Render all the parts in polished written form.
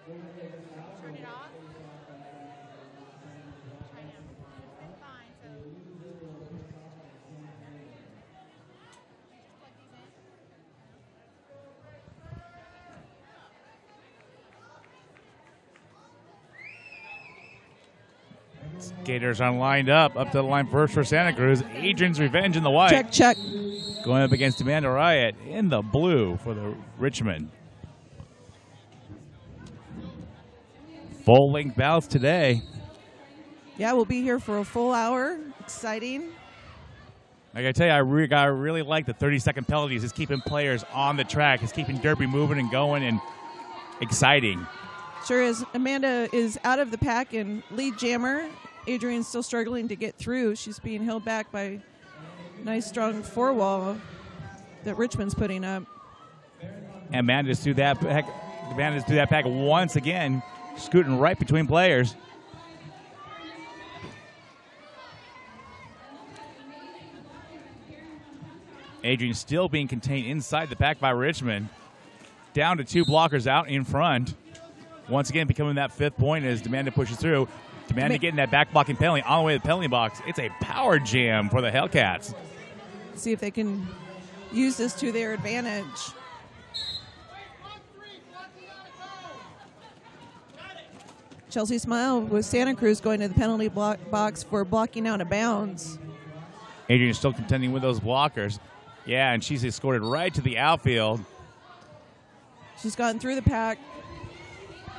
Turn it off. Try now. It's been fine, so. Just plug these in. Skaters are lined up to the line first for Santa Cruz. Adrian's Revenge in the white. Check, check. Going up against Amanda Riot in the blue for the Richmond. Full-length bouts today. Yeah, we'll be here for a full hour. Exciting. Like I tell you, I really like the 30-second penalties. It's keeping players on the track. It's keeping Derby moving and going and exciting. Sure is. Amanda is out of the pack and lead jammer. Adrian's still struggling to get through. She's being held back by a nice, strong four-wall that Richmond's putting up. And Amanda's through that pack. Amanda's through that pack once again, scooting right between players. Adrian still being contained inside the pack by Richmond. Down to two blockers out in front. Once again, becoming that fifth point as Demanda pushes through. Demanda getting that back blocking penalty on the way to the penalty box. It's a power jam for the Hellcats. See if they can use this to their advantage. Chelsea Smile with Santa Cruz going to the penalty box for blocking out of bounds. Adrian is still contending with those blockers. Yeah, and she's escorted right to the outfield. She's gotten through the pack.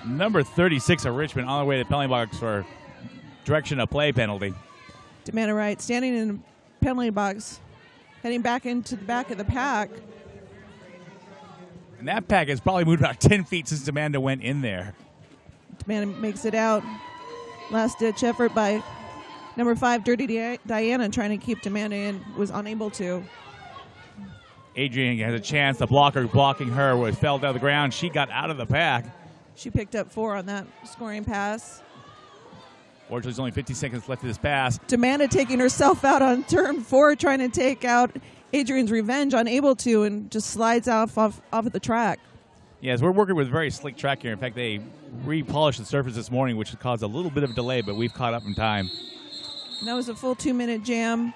Number 36 of Richmond on the way to the penalty box for direction of play penalty. Demanda Wright standing in the penalty box, heading back into the back of the pack. And that pack has probably moved about 10 feet since Demanda went in there. Demanda makes it out. Last-ditch effort by number 5, Dirty Diana, trying to keep Demanda in, was unable to. Adrian has a chance. The blocker blocking her fell down the ground. She got out of the pack. She picked up 4 on that scoring pass. Fortunately, there's only 50 seconds left of this pass. Demanda taking herself out on turn 4, trying to take out Adrian's Revenge, unable to, and just slides off of the track. Yes, we're working with a very slick track here. In fact, they repolished the surface this morning, which caused a little bit of a delay, but we've caught up in time. And that was a full 2-minute jam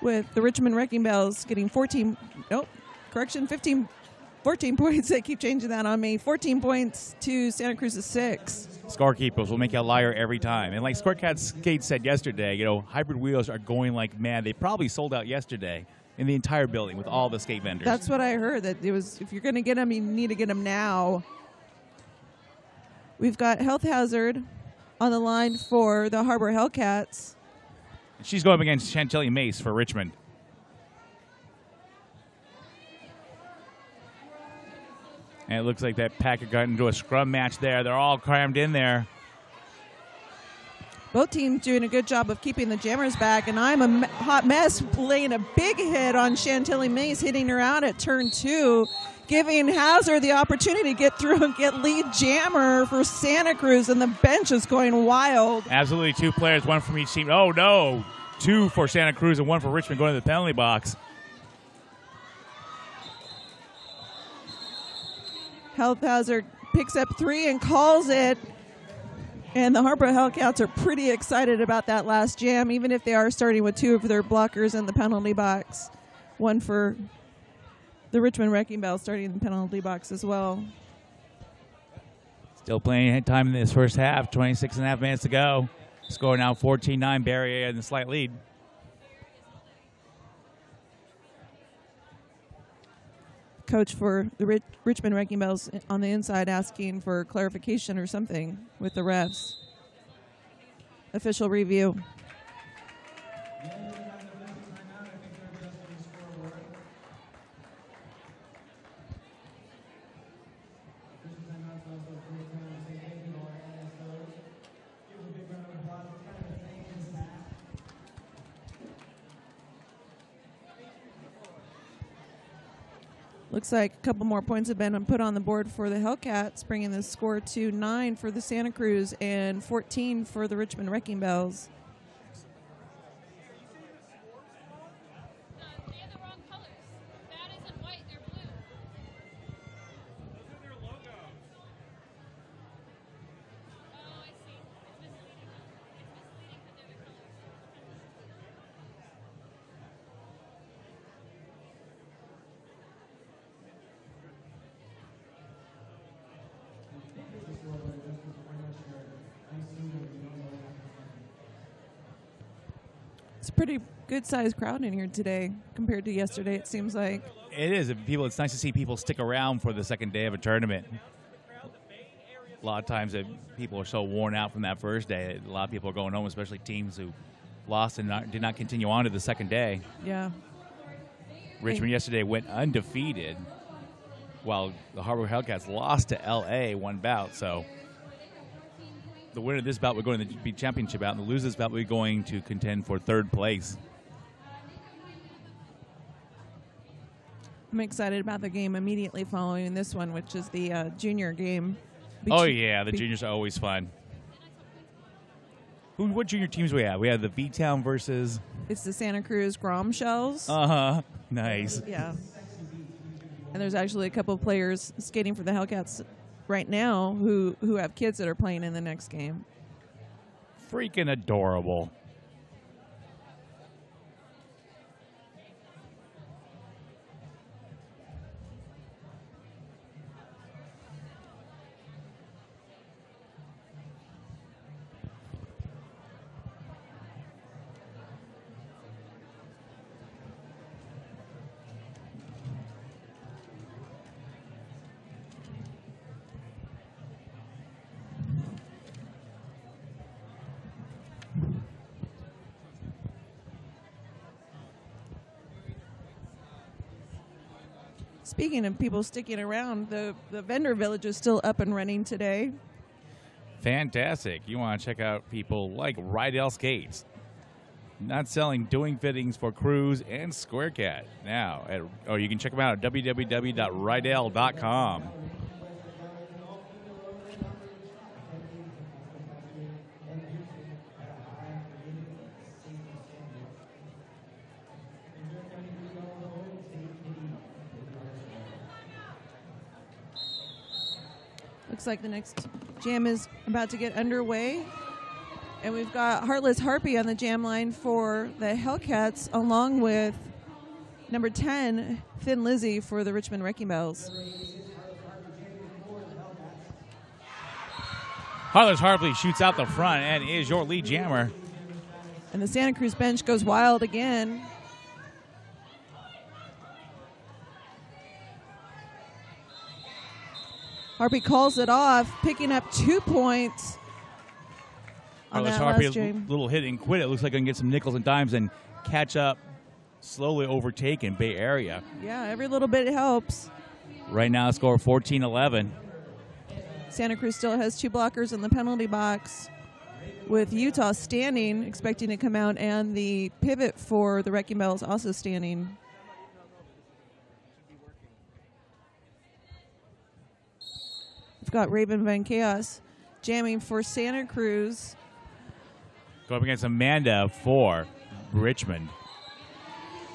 with the Richmond Wrecking Bells getting 14 points. They keep changing that on me. 14 points to Santa Cruz's 6. Scorekeepers will make you a liar every time. And like Scorecat Skate said yesterday, hybrid wheels are going like mad. They probably sold out yesterday in the entire building with all the skate vendors. That's what I heard, that it was, if you're going to get them, you need to get them now. We've got Health Hazard on the line for the Harbor Hellcats. She's going up against Chantilly Mace for Richmond. And it looks like that pack got into a scrum match there. They're all crammed in there. Both teams doing a good job of keeping the jammers back, and I'm a hot mess laying a big hit on Chantilly Mace, hitting her out at turn 2, giving Hazard the opportunity to get through and get lead jammer for Santa Cruz, and the bench is going wild. Absolutely, 2 players, 1 from each team. Oh, no. 2 for Santa Cruz and 1 for Richmond going to the penalty box. Health Hazard picks up 3 and calls it. And the Harbor Hellcats are pretty excited about that last jam, even if they are starting with 2 of their blockers in the penalty box. 1 for the Richmond Wrecking Bell starting in the penalty box as well. Still playing time in this first half, 26 and a half minutes to go. Score now 14-9, Barry in the slight lead. Coach for the Richmond Wrecking Bells on the inside asking for clarification or something with the refs. Official review. Looks like a couple more points have been put on the board for the Hellcats, bringing the score to 9 for the Santa Cruz and 14 for the Richmond Wrecking Bells. They have the wrong colors. That isn't white, they're blue. It's a pretty good-sized crowd in here today compared to yesterday, it seems like. It is. It's nice to see people stick around for the second day of a tournament. A lot of times people are so worn out from that first day. A lot of people are going home, especially teams who lost and did not continue on to the second day. Yeah. Richmond yesterday went undefeated, while the Harbor Hellcats lost to L.A. one bout. So the winner of this bout will go to the championship bout, and the loser of this bout will be going to contend for third place. I'm excited about the game immediately following this one, which is the junior game. Oh, yeah, the juniors are always fun. What junior teams we have? We have the V-Town versus... It's the Santa Cruz Grom Shells. Uh-huh. Nice. Yeah. And there's actually a couple of players skating for the Hellcats right now who have kids that are playing in the next game. Freaking adorable. Speaking of people sticking around, the vendor village is still up and running today. Fantastic. You want to check out people like Rydell Skates. Not selling doing fittings for Cruise and SquareCat. Now, you can check them out at www.rydell.com. Looks like the next jam is about to get underway. And we've got Heartless Harpy on the jam line for the Hellcats, along with number 10, Thin Lizzy, for the Richmond Wrecking Bells. Heartless Harpy shoots out the front and is your lead jammer. And the Santa Cruz bench goes wild again. Harpy calls it off, picking up 2 points on Heartless that Harpy, last jam. little hit and quit. It looks like I can get some nickels and dimes and catch up, slowly overtaking Bay Area. Yeah, every little bit helps. Right now, score 14-11. Santa Cruz still has 2 blockers in the penalty box, with Utah standing, expecting to come out, and the pivot for the Wrecking Bells also standing. We've got Raven Van Chaos jamming for Santa Cruz. Going up against Amanda for Richmond.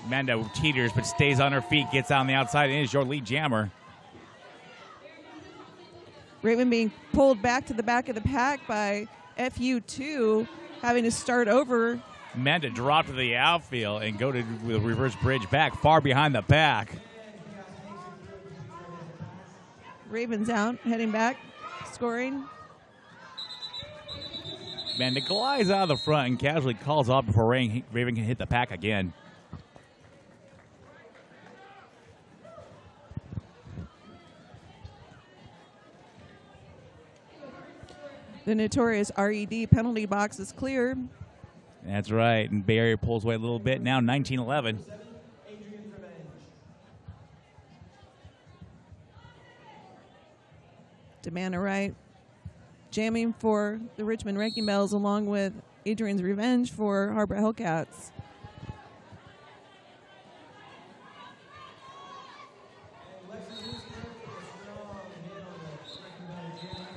Amanda teeters but stays on her feet, gets on the outside, and is your lead jammer. Raven being pulled back to the back of the pack by FU2, having to start over. Amanda dropped to the outfield and go to the reverse bridge back, far behind the pack. Raven's out, heading back, scoring. Amanda glides out of the front and casually calls off before Raven can hit the pack again. The notorious RED penalty box is clear. That's right, and Bay Area pulls away a little bit now, 19-11. Demanda Wright jamming for the Richmond Wrecking Bells, along with Adrian's Revenge for Harbor Hellcats.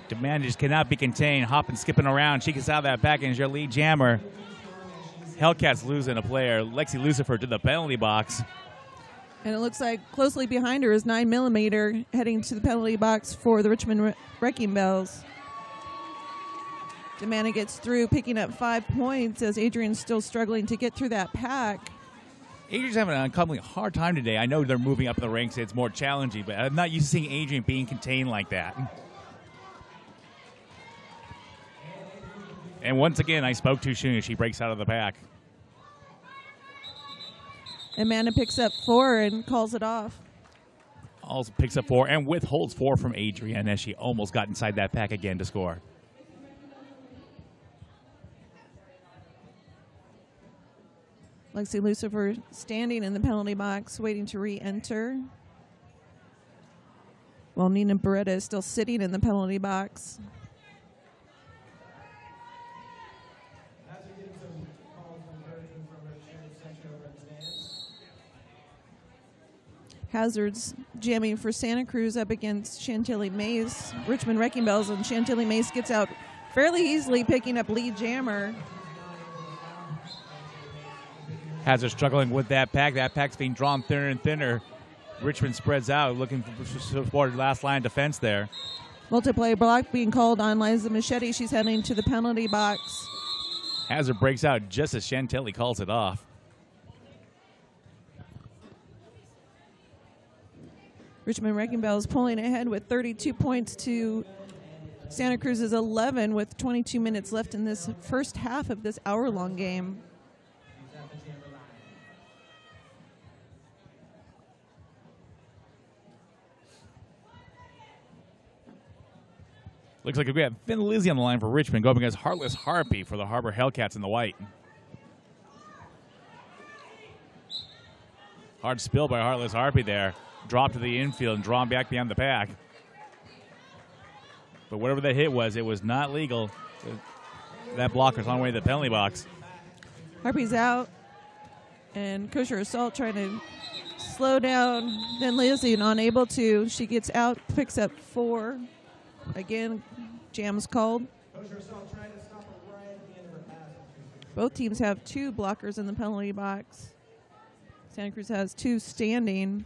Demanda just cannot be contained, hopping, skipping around. She gets out of that back and is your lead jammer. Hellcats losing a player, Lexi Lucifer, to the penalty box. And it looks like closely behind her is 9mm heading to the penalty box for the Richmond Wrecking Bells. Demanda gets through, picking up 5 points as Adrian's still struggling to get through that pack. Adrian's having an uncommonly hard time today. I know they're moving up in the ranks. It's more challenging, but I'm not used to seeing Adrian being contained like that. And once again, I spoke too soon as she breaks out of the pack. Amanda picks up 4 and calls it off. Also picks up 4 and withholds 4 from Adrian as she almost got inside that pack again to score. Lexi Lucifer standing in the penalty box, waiting to re-enter. While Nina Beretta is still sitting in the penalty box. Hazards jamming for Santa Cruz up against Chantilly Mace. Richmond Wrecking Bells, and Chantilly Mace gets out fairly easily, picking up lead jammer. Hazard struggling with that pack. That pack's being drawn thinner and thinner. Richmond spreads out, looking for support last line defense there. Multiplay block being called on Liza Machete. She's heading to the penalty box. Hazard breaks out just as Chantilly calls it off. Richmond Wrecking Bells pulling ahead with 32 points to Santa Cruz's 11 with 22 minutes left in this first half of this hour-long game. Looks like we have Finn Lizzie on the line for Richmond, going against Heartless Harpy for the Harbor Hellcats in the white. Hard spill by Heartless Harpy there. Dropped to the infield and drawn back behind the pack. But whatever that hit was, it was not legal. That blocker's on the way to the penalty box. Harpy's out, and Kosher Assault trying to slow down. Then Lizzie, unable to. She gets out, picks up 4. Again, jam's called. Both teams have 2 blockers in the penalty box. Santa Cruz has 2 standing.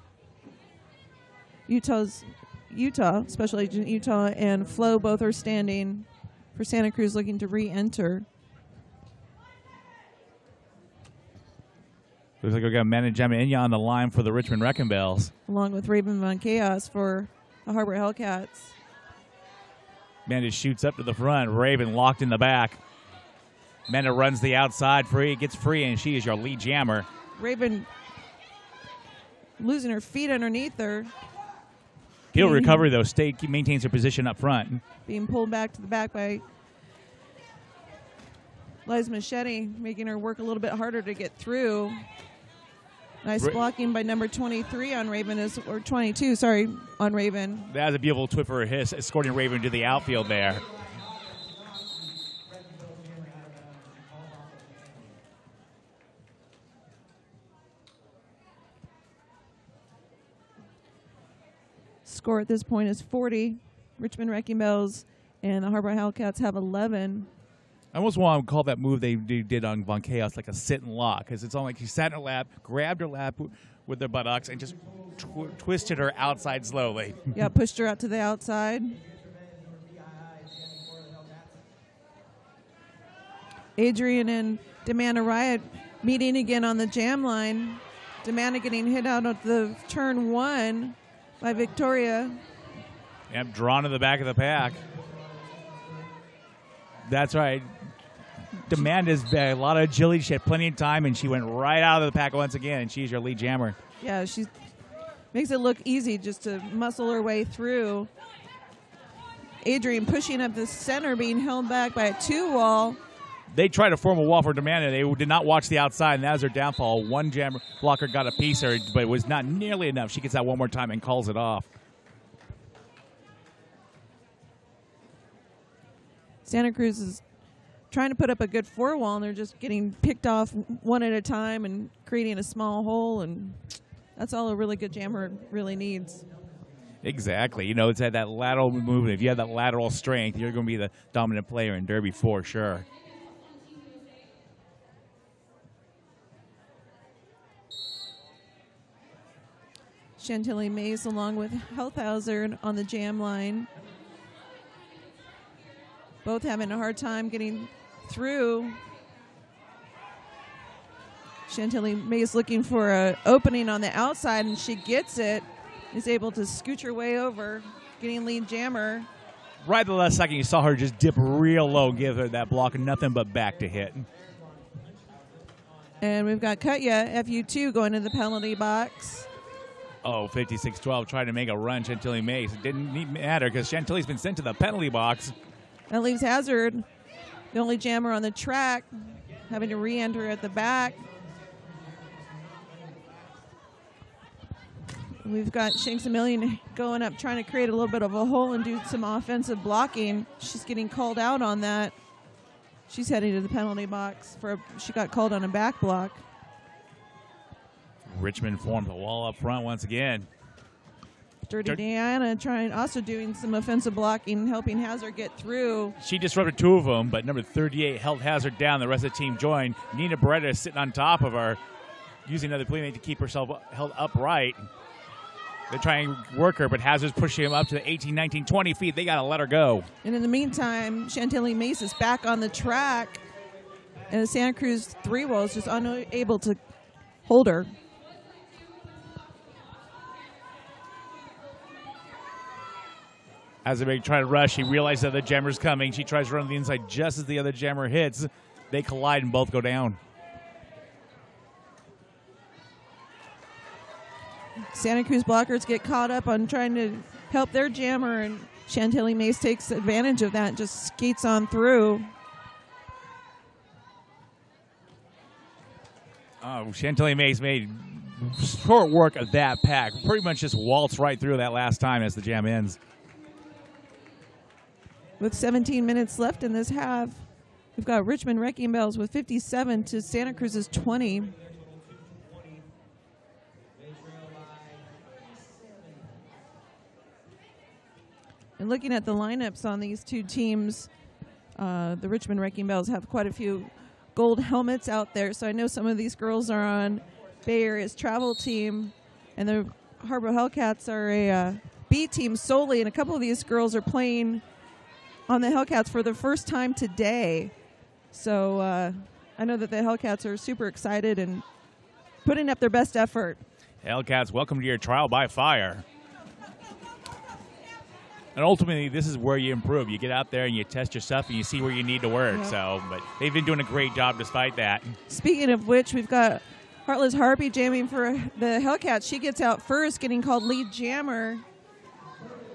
Utah, Special Agent Utah, and Flo both are standing for Santa Cruz, looking to re-enter. Looks like we got Amanda Jaminya on the line for the Richmond Wrecking Bells. Along with Raven Von Chaos for the Harbor Hellcats. Amanda shoots up to the front. Raven locked in the back. Amanda runs the outside free, gets free, and she is your lead jammer. Raven losing her feet underneath her. Field recovery, though. State maintains her position up front. Being pulled back to the back by Liza Machete, making her work a little bit harder to get through. Nice blocking by number 23 on Raven, or 22, sorry, on Raven. That was a beautiful twist for her, escorting Raven to the outfield there. Score at this point is 40. Richmond Wrecking Bells and the Harbor Hellcats have 11. I almost want to call that move they did on Von Chaos like a sit and lock, because it's almost like she sat in her lap, grabbed her lap with her buttocks, and just twisted her outside slowly. Yeah, pushed her out to the outside. Adrian and Demanda Riot meeting again on the jam line. Demanda getting hit out of the turn 1 by Victoria. Yep, drawn to the back of the pack. That's right. Demanda's a lot of agility. She had plenty of time, and she went right out of the pack once again, and she's your lead jammer. Yeah, she makes it look easy just to muscle her way through. Adrian pushing up the center, being held back by a 2-wall. They tried to form a wall for Demanda. They did not watch the outside, and that was their downfall. One jammer blocker got a piece of her, but it was not nearly enough. She gets out one more time and calls it off. Santa Cruz is trying to put up a good 4-wall, and they're just getting picked off one at a time and creating a small hole, and that's all a really good jammer really needs. Exactly. You know, it's at that lateral movement. If you have that lateral strength, you're going to be the dominant player in Derby for sure. Chantilly Mays along with Health Hazard on the jam line. Both having a hard time getting through. Chantilly Mays looking for an opening on the outside, and she gets it. Is able to scooch her way over, getting lead jammer. Right at the last second, you saw her just dip real low, give her that block, and nothing but back to hit. And we've got Kutya, FU2, going to the penalty box. Oh, 56-12 trying to make a run, Chantilly Mace. It didn't matter because Chantilly's been sent to the penalty box. That leaves Hazard, the only jammer on the track, having to re-enter at the back. We've got Shanks a Million going up, trying to create a little bit of a hole and do some offensive blocking. She's getting called out on that. She's heading to the penalty box. She got called on a back block. Richmond formed a wall up front once again. Dirty Diana also doing some offensive blocking, helping Hazard get through. She disrupted two of them, but number 38 held Hazard down. The rest of the team joined. Nina Beretta is sitting on top of her, using another playmate to keep herself held upright. They're trying to work her, but Hazard's pushing him up to the 18, 19, 20 feet. They got to let her go. And in the meantime, Chantilly Mace is back on the track, and the Santa Cruz three-wall is just unable to hold her. As they try to rush, she realizes that the jammer's coming. She tries to run to the inside just as the other jammer hits. They collide and both go down. Santa Cruz blockers get caught up on trying to help their jammer, and Chantilly Mace takes advantage of that and just skates on through. Oh, Chantilly Mace made short work of that pack. Pretty much just waltzed right through that last time as the jam ends. With 17 minutes left in this half, we've got Richmond Wrecking Bells with 57 to Santa Cruz's 20. And looking at the lineups on these two teams, the Richmond Wrecking Bells have quite a few gold helmets out there. So I know some of these girls are on Bay Area's travel team, and the Harbor Hellcats are a B team solely. And a couple of these girls are playing on the Hellcats for the first time today. So I know that the Hellcats are super excited and putting up their best effort. Hellcats, welcome to your trial by fire. And ultimately, this is where you improve. You get out there and you test your stuff and you see where you need to work. Yep. So, but they've been doing a great job despite that. Speaking of which, we've got Heartless Harpy jamming for the Hellcats. She gets out first, getting called lead jammer,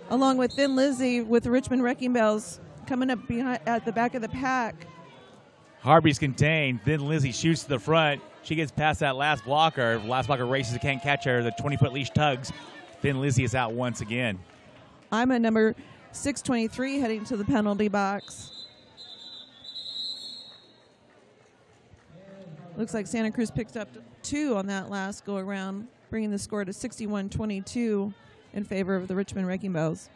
along with Thin Lizzy with the Richmond Wrecking Bells coming up behind at the back of the pack. Harvey's contained. Then Lizzie shoots to the front. She gets past that last blocker. The last blocker races, can't catch her. The 20-foot leash tugs. Then Lizzie is out once again. I'm at number 623 heading to the penalty box. Looks like Santa Cruz picked up 2 on that last go around, bringing the score to 61-22 in favor of the Richmond Wrecking Bells.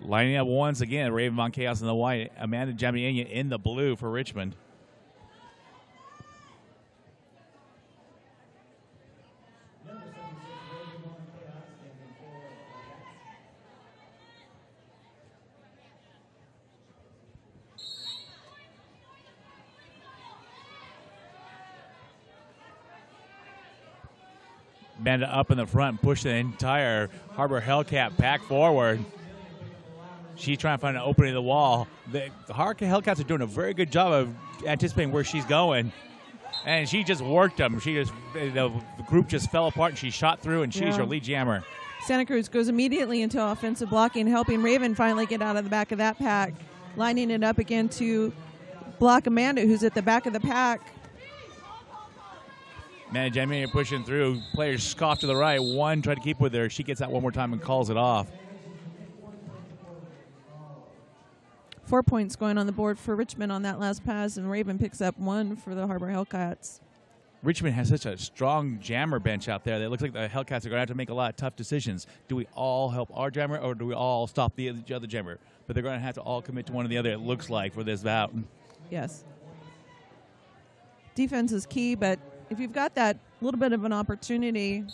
Lining up once again, Raven Von Chaos in the white, Amanda Jamiania in the blue for Richmond. Amanda up in the front and push the entire Harbor Hellcat back forward. She's trying to find an opening in the wall. The Harbor Hellcats are doing a very good job of anticipating where she's going. And she just worked them. The group just fell apart, and she shot through, and she's your lead jammer. Santa Cruz goes immediately into offensive blocking, helping Raven finally get out of the back of that pack, lining it up again to block Amanda, who's at the back of the pack. Amanda Jamiania pushing through. Players scoff to the right. One tried to keep with her. She gets out one more time and calls it off. 4 points going on the board for Richmond on that last pass, and Raven picks up 1 for the Harbor Hellcats. Richmond has such a strong jammer bench out there that it looks like the Hellcats are going to have to make a lot of tough decisions. Do we all help our jammer, or do we all stop the other jammer? But they're going to have to all commit to one or the other, it looks like, for this bout. Yes. Defense is key, but if you've got that little bit of an opportunity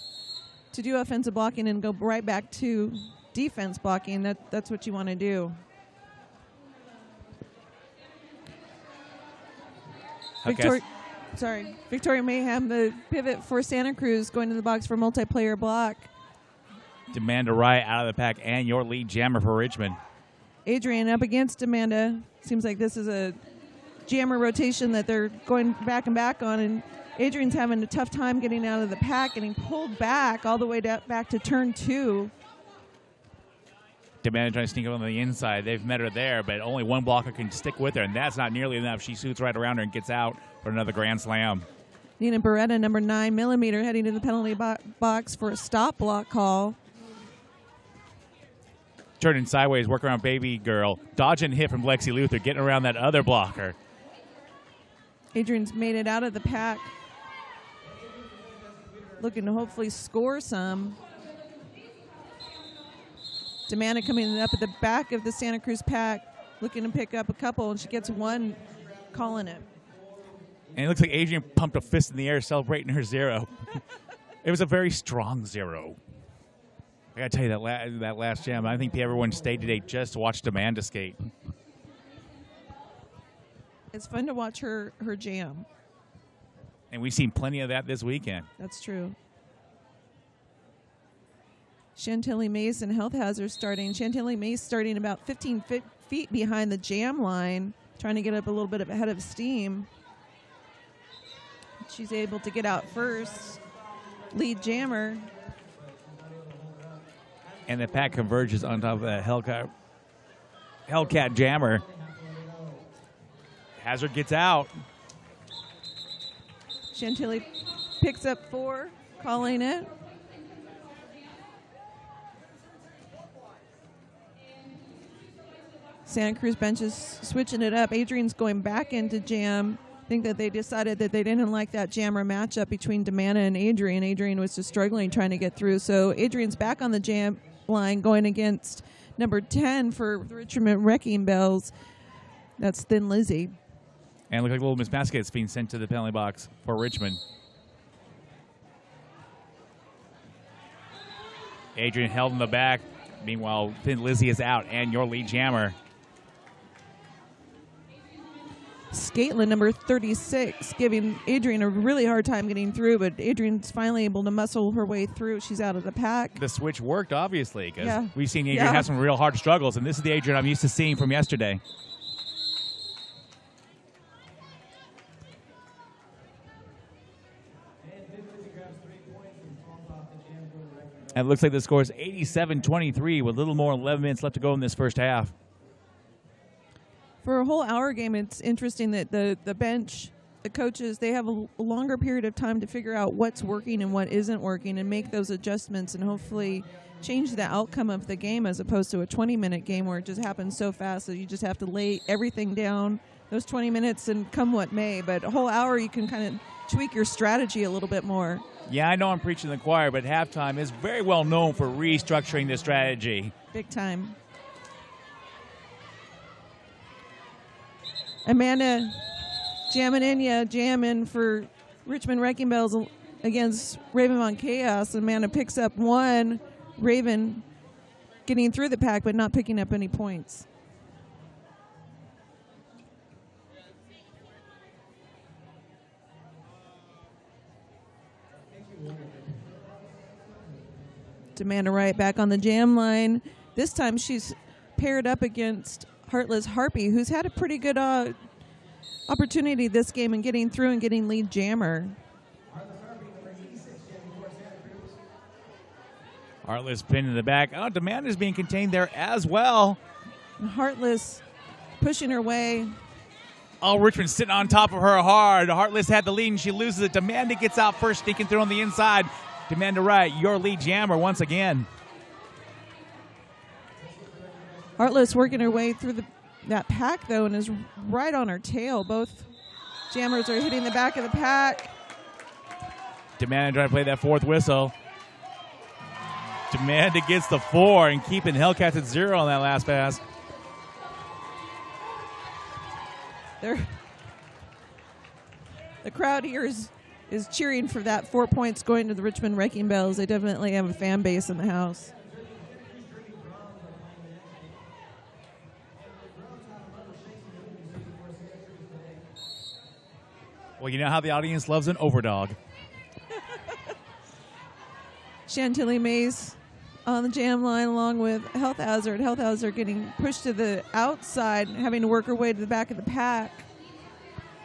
to do offensive blocking and go right back to defense blocking, that's what you want to do. Victoria Mayhem, the pivot for Santa Cruz, going to the box for multiplayer block. Amanda Wright out of the pack and your lead jammer for Richmond. Adrian up against Amanda. Seems like this is a jammer rotation that they're going back and back on, and Adrian's having a tough time getting out of the pack, getting pulled back all the way back to turn 2. Demanda trying to sneak up on the inside. They've met her there, but only one blocker can stick with her, and that's not nearly enough. She shoots right around her and gets out for another grand slam. Nina Beretta, number 9mm, heading to the penalty box for a stop block call. Turning sideways, work around baby girl. Dodging hit from Lexi Luther, getting around that other blocker. Adrian's made it out of the pack. Looking to hopefully score some. Demanda coming up at the back of the Santa Cruz pack, looking to pick up a couple, and she gets one, calling it. And it looks like Adrian pumped a fist in the air, celebrating her 0. It was a very strong 0. I got to tell you, that last jam, I think everyone stayed today just to watch Demanda skate. It's fun to watch her jam. And we've seen plenty of that this weekend. That's true. Chantilly Mace and Health Hazard starting. Chantilly Mace starting about 15 feet behind the jam line, trying to get up a little bit ahead of steam. She's able to get out first. Lead jammer. And the pack converges on top of that Hellcat jammer. Hazard gets out. Chantilly picks up 4, calling it. Santa Cruz bench is switching it up. Adrian's going back into jam. I think that they decided that they didn't like that jammer matchup between Demanda and Adrian. Adrian was just struggling trying to get through. So Adrian's back on the jam line going against number 10 for the Richmond Wrecking Bells. That's Thin Lizzy. And look like little Miss Basket's being sent to the penalty box for Richmond. Adrian held in the back. Meanwhile, Thin Lizzy is out, and your lead jammer. Scaitlin, number 36, giving Adrian a really hard time getting through, but Adrian's finally able to muscle her way through. She's out of the pack. The switch worked, obviously, because we've seen Adrian Yeah. have some real hard struggles, and this is the Adrian I'm used to seeing from yesterday. And it looks like the score is 87-23 with a little more than 11 minutes left to go in this first half. For a whole hour game, it's interesting that the bench, the coaches, they have a longer period of time to figure out what's working and what isn't working and make those adjustments and hopefully change the outcome of the game as opposed to a 20-minute game where it just happens so fast that you just have to lay everything down those 20 minutes and come what may. But a whole hour, you can kind of tweak your strategy a little bit more. Yeah, I know I'm preaching the choir, but halftime is very well known for restructuring the strategy. Big time. Amanda jamming for Richmond Wrecking Bells against Ravenmont Chaos. Amanda picks up 1. Raven getting through the pack but not picking up any points. Amanda Wright back on the jam line. This time she's paired up against Heartless Harpy, who's had a pretty good opportunity this game in getting through and getting lead jammer. Heartless pin in the back. Oh, Demanda's being contained there as well. And Heartless pushing her way. Oh, Richmond sitting on top of her hard. Heartless had the lead and she loses it. Demanda gets out first, sneaking through on the inside. Demanda Wright, your lead jammer once again. Heartless working her way through that pack, though, and is right on her tail. Both jammers are hitting the back of the pack. Demanda trying to play that 4th whistle. Demanda gets the 4 and keeping Hellcats at 0 on that last pass. The crowd here is cheering for that 4 points going to the Richmond Wrecking Bells. They definitely have a fan base in the house. Well, you know how the audience loves an overdog. Chantilly Mace on the jam line along with Health Hazard. Health Hazard getting pushed to the outside, having to work her way to the back of the pack.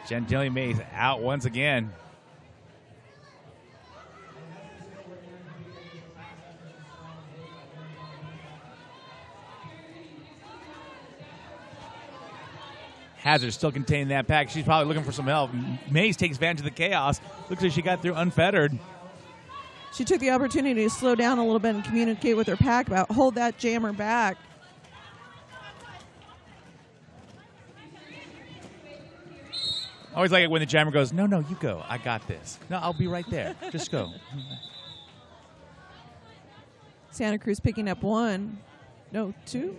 Chantilly Mace out once again. Hazard still containing that pack. She's probably looking for some help. Mays takes advantage of the chaos. Looks like she got through unfettered. She took the opportunity to slow down a little bit and communicate with her pack about hold that jammer back. I always like it when the jammer goes, no, you go. I got this. No, I'll be right there. Just go. Santa Cruz picking up 2.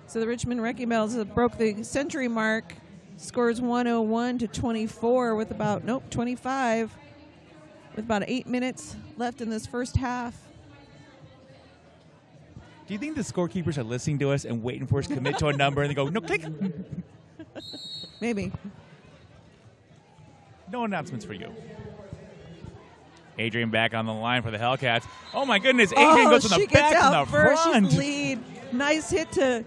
So the Richmond Wrecking Bells broke the century mark. Scores 101-24 with about 25 with about 8 minutes left in this first half. Do you think the scorekeepers are listening to us and waiting for us to commit to a number and they go, no, click? Maybe. No announcements for you. Adrian back on the line for the Hellcats. Oh, my goodness. Adrian goes from the back to the front. She's lead. Nice hit to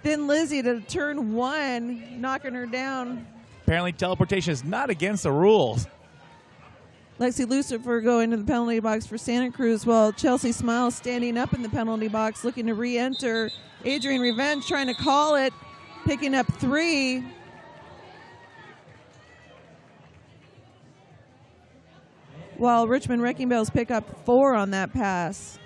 Thin Lizzie to turn 1, knocking her down. Apparently teleportation is not against the rules. Lexi Lucifer going to the penalty box for Santa Cruz, while Chelsea Smiles standing up in the penalty box looking to re-enter. Adrian Revenge trying to call it, picking up 3. While Richmond Wrecking Bells pick up 4 on that pass.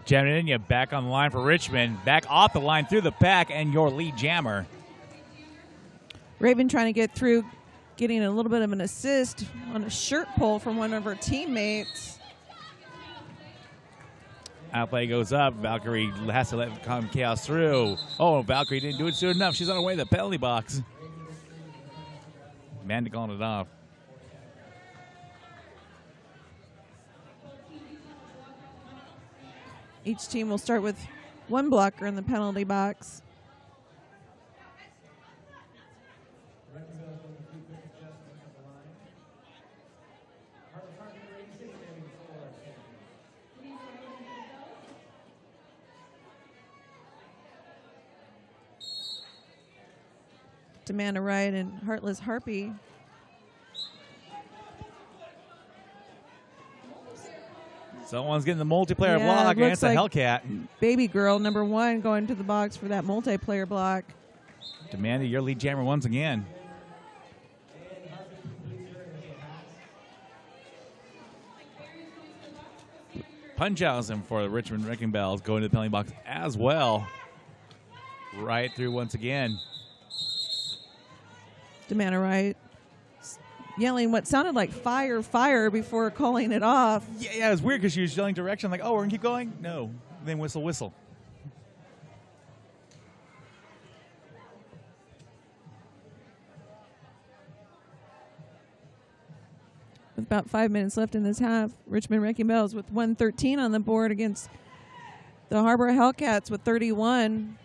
Jaminia back on the line for Richmond. Back off the line through the pack and your lead jammer. Raven trying to get through, getting a little bit of an assist on a shirt pull from one of her teammates. Outplay goes up. Valkyrie has to let Chaos through. Oh, Valkyrie didn't do it soon enough. She's on her way to the penalty box. Amanda calling it off. Each team will start with 1 blocker in the penalty box. Amanda Wright and Heartless Harpy. Someone's getting the multiplayer block against the Hellcat. Baby Girl, number 1, going to the box for that multiplayer block. Amanda, your lead jammer once again. Punchhausen for the Richmond Wrecking Bells going to the penalty box as well. Right through once again. Amanda Wright yelling what sounded like fire, fire before calling it off. Yeah, it was weird because she was yelling direction. Like, oh, we're going to keep going? No. Then whistle, whistle. With about 5 minutes left in this half, Richmond Wrecking Bells with 113 on the board against the Harbor Hellcats with 31.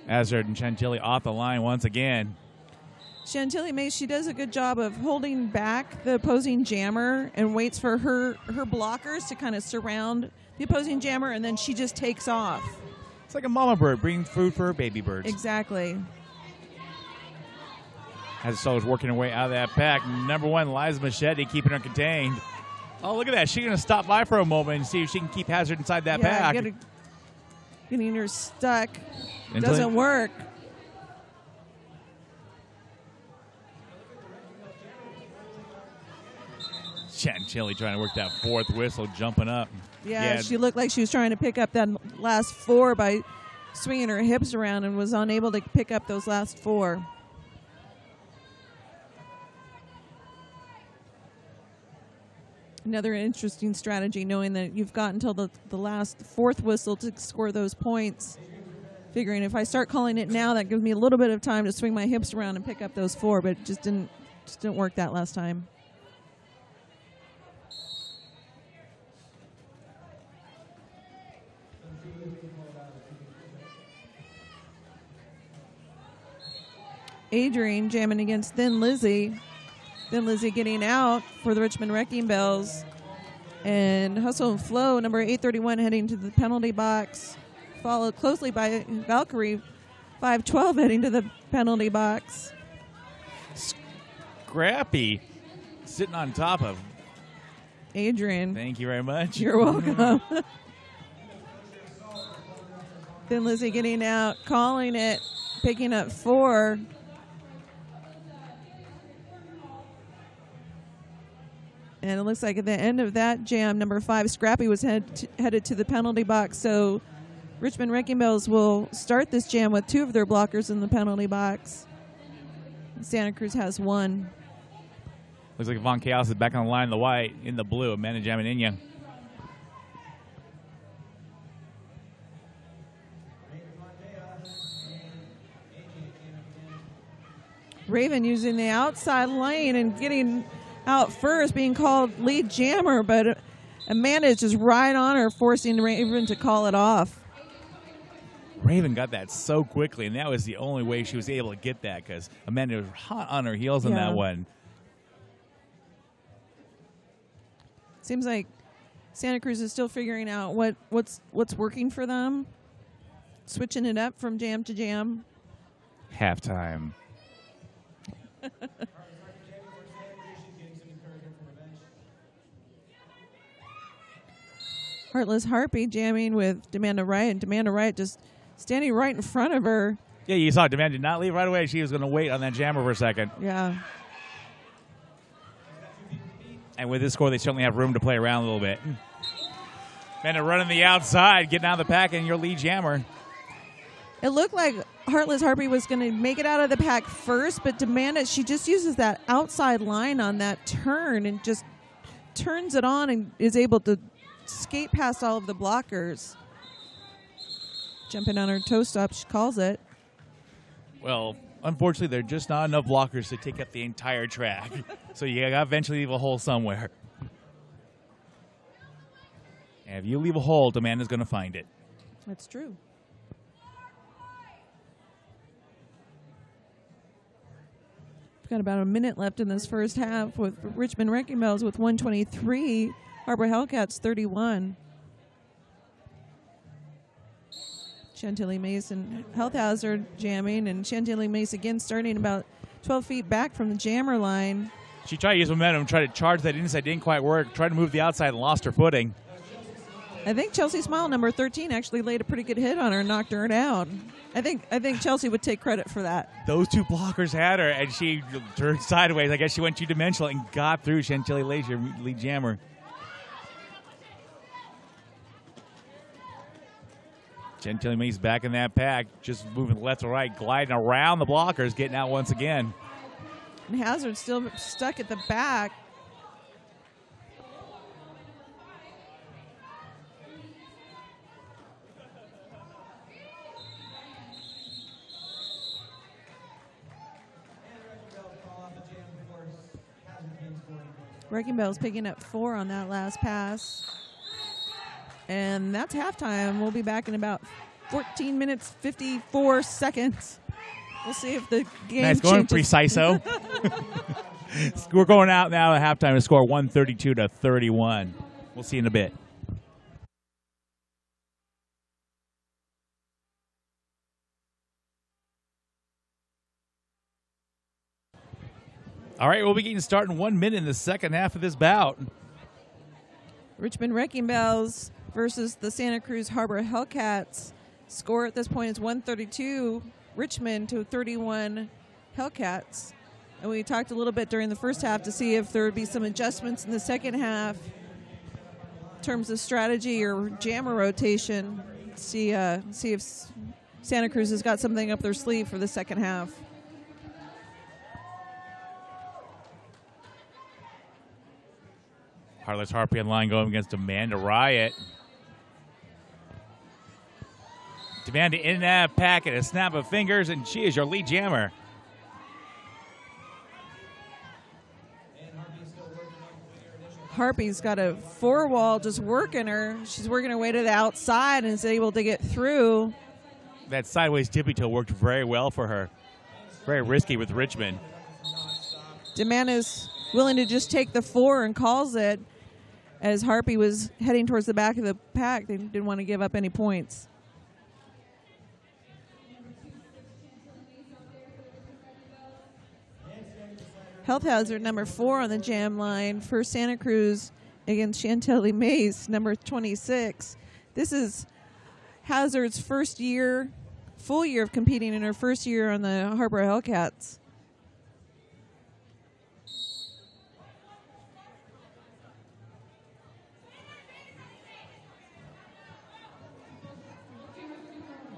Hazard and Chantilly off the line once again. Chantilly Mace, she does a good job of holding back the opposing jammer and waits for her blockers to kind of surround the opposing jammer, and then she just takes off. It's like a mama bird bringing food for her baby birds. Exactly. Hazard is working her way out of that pack. Number 1, Liza Machete keeping her contained. Oh, look at that. She's going to stop by for a moment and see if she can keep Hazard inside that pack. Getting her stuck. Doesn't work. Chantilly trying to work that 4th whistle, jumping up. Yeah, she looked like she was trying to pick up that last 4 by swinging her hips around and was unable to pick up those last 4. Another interesting strategy, knowing that you've got until the last 4th whistle to score those points. Figuring if I start calling it now, that gives me a little bit of time to swing my hips around and pick up those 4, but it just didn't work that last time. Adrian jamming against Thin Lizzy. Thin Lizzy getting out for the Richmond Wrecking Bells. And Hustle and Flow, number 831, heading to the penalty box, followed closely by Valkyrie, 512, heading to the penalty box. Scrappy sitting on top of Adrian. Thank you very much. You're welcome. Thin Lizzy getting out, calling it, picking up 4. And it looks like at the end of that jam, number 5, Scrappy, was headed to the penalty box. So Richmond Wrecking Bells will start this jam with 2 of their blockers in the penalty box. Santa Cruz has 1. Looks like Von Chaos is back on the line in the white, in the blue. Amanda jamming in you. Raven using the outside lane and getting out first, being called lead jammer, but Amanda is just right on her, forcing Raven to call it off. Raven got that so quickly, and that was the only way she was able to get that because Amanda was hot on her heels in that one. Seems like Santa Cruz is still figuring out what's working for them, switching it up from jam to jam. Halftime. Heartless Harpy jamming with Demanda Riot, and Demanda Riot just standing right in front of her. Yeah, you saw Demanda did not leave right away. She was going to wait on that jammer for a second. Yeah. And with this score, they certainly have room to play around a little bit. Demanda running the outside, getting out of the pack, and your lead jammer. It looked like Heartless Harpy was going to make it out of the pack first, but Demanda, she just uses that outside line on that turn and just turns it on and is able to skate past all of the blockers. Jumping on her toe stop, she calls it. Well, unfortunately, there are just not enough blockers to take up the entire track. So you got to eventually leave a hole somewhere. And if you leave a hole, Demanda's going to find it. That's true. We've got about a minute left in this first half with Richmond Wrecking Bells with 123, Harbor Hellcats 31. Chantilly Mason Health Hazard jamming, and Chantilly Mason again starting about 12 feet back from the jammer line. She tried to use momentum, tried to charge that inside, didn't quite work, tried to move the outside and lost her footing. I think Chelsea Smile, number 13, actually laid a pretty good hit on her and knocked her down. I think Chelsea would take credit for that. Those 2 blockers had her, and she turned sideways. I guess she went 2-dimensional and got through Chantilly Laser, lead jammer. Chantilly Mason back in that pack, just moving left to right, gliding around the blockers, getting out once again. And Hazard still stuck at the back. Wrecking Bells picking up 4 on that last pass. And that's halftime. We'll be back in about 14 minutes, 54 seconds. We'll see if the game nice going, changes. Preciso. We're going out now at halftime to score 132-31. We'll see you in a bit. All right, we'll be getting started in 1 minute in the second half of this bout. Richmond Wrecking Bells versus the Santa Cruz Harbor Hellcats. Score at this point is 132 Richmond to 31 Hellcats. And we talked a little bit during the first half to see if there would be some adjustments in the second half in terms of strategy or jammer rotation. See if Santa Cruz has got something up their sleeve for the second half. Heartless Harpy on line going against Demanda Riot. Demanda in that packet, a snap of fingers, and she is your lead jammer. Harpy's got a 4-wall just working her. She's working her way to the outside and is able to get through. That sideways tippy toe worked very well for her. Very risky with Richmond. Demanda's willing to just take the 4 and calls it as Harpy was heading towards the back of the pack. They didn't want to give up any points. Health hazard number 4 on the jam line for Santa Cruz against Chantelly Mace, number 26. This is Hazard's first year, full year of competing in her first year on the Harbor Hellcats.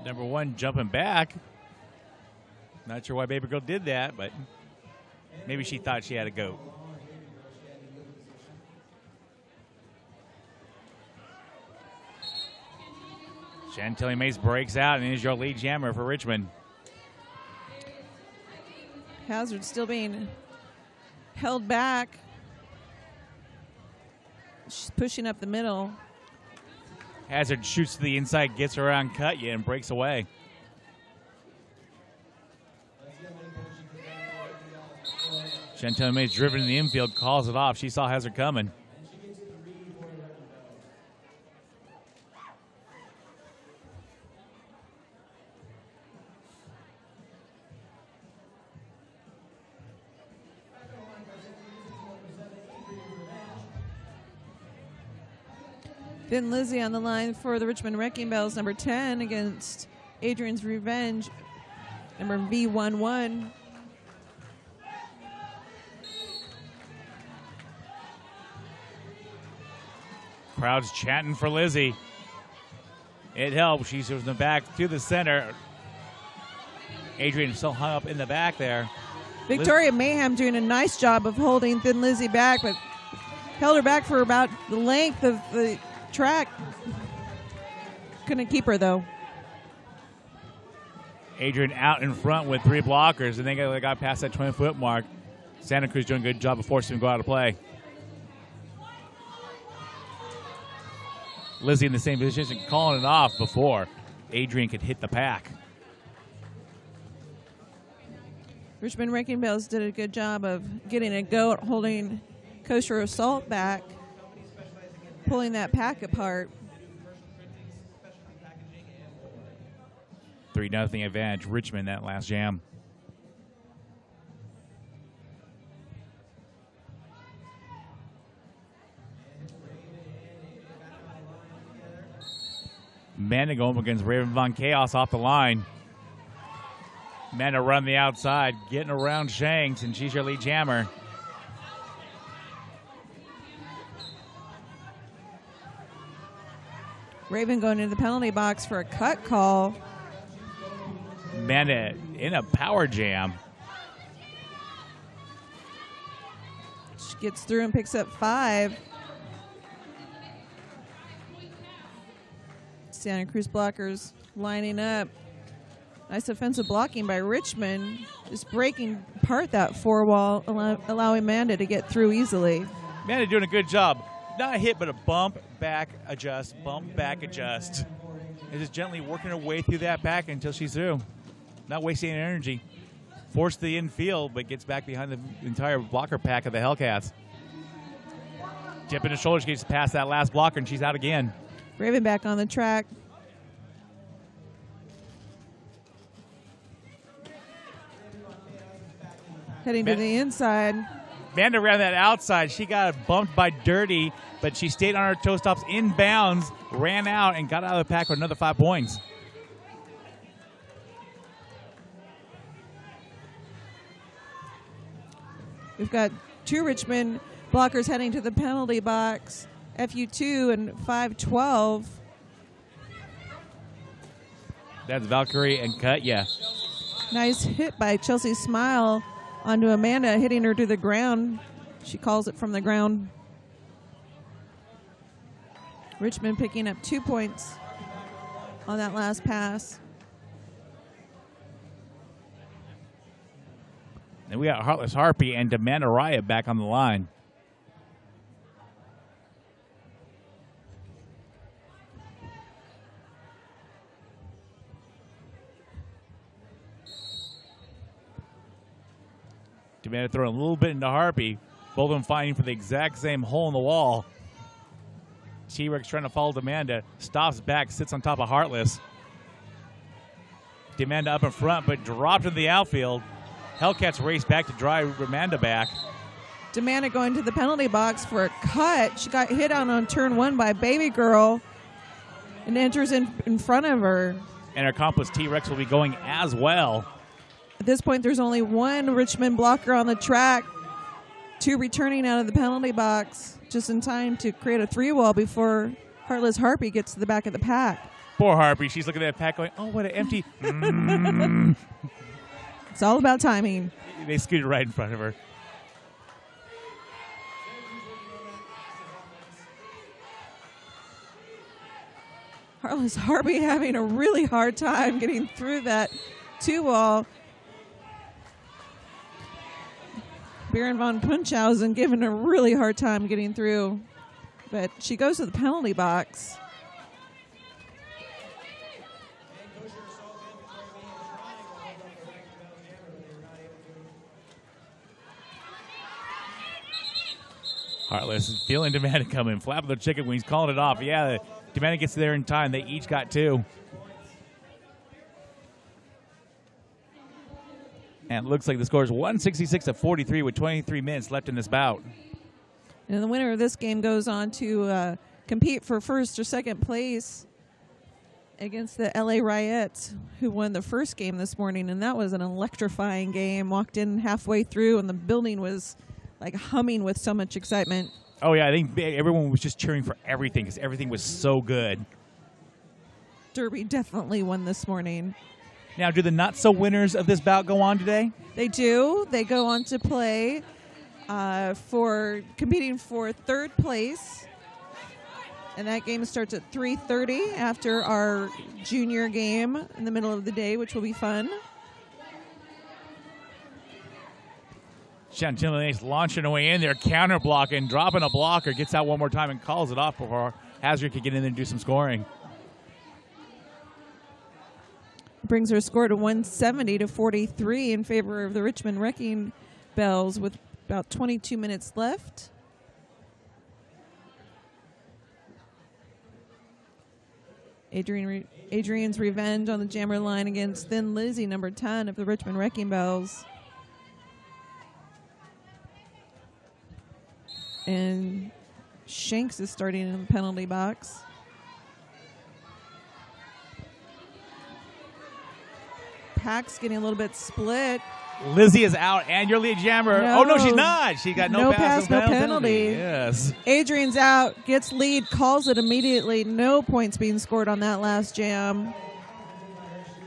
Number 1 jumping back. Not sure why Baby Girl did that, but maybe she thought she had a goat. Chantilly Mace breaks out and is your lead jammer for Richmond. Hazard still being held back. She's pushing up the middle. Hazard shoots to the inside, gets around Cutya, and breaks away. Chantilly Mace driven in the infield, calls it off. She saw Hazard coming. Then Lizzie on the line for the Richmond Wrecking Bells, number 10, against Adrian's Revenge, number V11. Crowd's chanting for Lizzie. It helped. She was in the back to the center. Adrian still hung up in the back there. Victoria Mayhem doing a nice job of holding Thin Lizzie back, but held her back for about the length of the track. Couldn't keep her, though. Adrian out in front with 3 blockers, and they got past that 20-foot mark. Santa Cruz doing a good job of forcing him to go out of play. Lizzie in the same position, calling it off before Adrian could hit the pack. Richmond Wrecking Bells did a good job of getting a goat, holding Kosher Assault back, pulling that pack apart. 3-0 advantage, Richmond, that last jam. Amanda going against Raven Von Chaos off the line. Amanda run the outside, getting around Shanks, and she's your lead jammer. Raven going into the penalty box for a cut call. Amanda in a power jam. She gets through and picks up 5. Santa Cruz blockers lining up. Nice offensive blocking by Richmond, just breaking apart that 4 wall, allowing Amanda to get through easily. Amanda doing a good job. Not a hit, but a bump, back, adjust, bump, back, adjust. And just gently working her way through that pack until she's through. Not wasting any energy. Forced the infield, but gets back behind the entire blocker pack of the Hellcats. Dipping the shoulders, gets past that last blocker, and she's out again. Raven back on the track. Heading to the inside. Amanda ran that outside. She got bumped by Dirty, but she stayed on her toe stops inbounds, ran out, and got out of the pack for another 5 points. We've got 2 Richmond blockers heading to the penalty box. FU2 and 512. That's Valkyrie and Cutya. Nice hit by Chelsea Smile onto Amanda, hitting her to the ground. She calls it from the ground. Richmond picking up 2 points on that last pass. And we got Heartless Harpy and Amanda Raya back on the line. Demanda throwing a little bit into Harpy. Both of them fighting for the exact same hole in the wall. T-Rex trying to follow Demanda. Stops back, sits on top of Heartless. Demanda up in front, but dropped in the outfield. Hellcats race back to drive Demanda back. Demanda going to the penalty box for a cut. She got hit on turn 1 by Baby Girl and enters in front of her. And her accomplice T-Rex will be going as well. At this point, there's only one Richmond blocker on the track. 2 returning out of the penalty box just in time to create a 3-wall before Heartless Harpy gets to the back of the pack. Poor Harpy. She's looking at that pack going, oh, what an empty. It's all about timing. They scooted right in front of her. Heartless Harpy having a really hard time getting through that 2-wall. Baron von Punchhausen giving a really hard time getting through. But she goes to the penalty box. Heartless is feeling Demanda coming, flapping their chicken wings, calling it off. Yeah, Demanda gets there in time. They each got 2. And it looks like the score is 166-43 with 23 minutes left in this bout. And the winner of this game goes on to compete for first or second place against the LA Riots, who won the first game this morning. And that was an electrifying game. Walked in halfway through, and the building was like humming with so much excitement. Oh, yeah, I think everyone was just cheering for everything because everything was so good. Derby definitely won this morning. Now, do the not-so-winners of this bout go on today? They do. They go on to play for competing for third place. And that game starts at 3:30 after our junior game in the middle of the day, which will be fun. Chantilly's launching away in there, counter-blocking, dropping a blocker, gets out one more time and calls it off before Hazard can get in there and do some scoring. Brings her score to 170-43 in favor of the Richmond Wrecking Bells with about 22 minutes left. Adrian's revenge on the jammer line against Thin Lizzy, number 10 of the Richmond Wrecking Bells. And Shanks is starting in the penalty box. Pack's getting a little bit split. Lizzie is out, and your lead jammer. No. Oh, no, she's not. She got no pass, no penalty. Yes. Adrian's out, gets lead, calls it immediately. No points being scored on that last jam.